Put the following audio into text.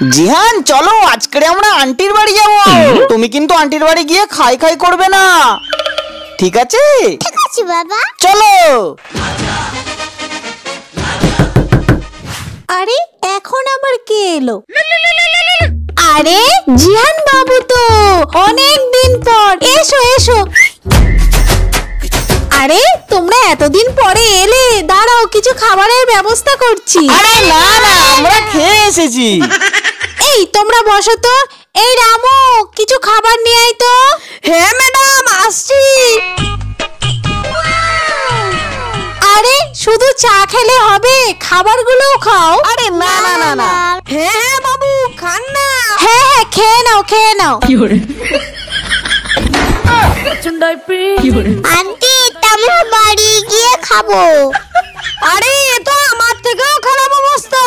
জিহান চলো আজকে আমরা আন্টির বাড়ি যাব। তুমি কিন্তু আন্টির বাড়ি গিয়ে খাই খাই করবে না, ঠিক আছে? ঠিক আছে বাবা। চলো। আরে এখন আবার কে এলো? আরে জিহান বাবু তো, অনেক দিন পর। এসো এসো। আরে তোমরা এতদিন পরে এলে, দাঁড়াও কিছু খাবারের ব্যবস্থা করছি। আরে না না, আমরা খেয়ে এসেছি। এই তোমরা বসো তো। এই রামু কিছু খাবার নিয়ে আয় তো। হ্যাঁ ম্যাডাম আসছি। আরে শুধু চা খেলে হবে, খাবারগুলোও খাও। আরে না না না না। হ্যাঁ হ্যাঁ বাবু খান না। হ্যাঁ হ্যাঁ খেয়ে নাও খেয়ে নাও। আন্টি আমরা বাড়ি গিয়ে খাবো। আরে এ তো আমার থেকেও খারাপ অবস্থা।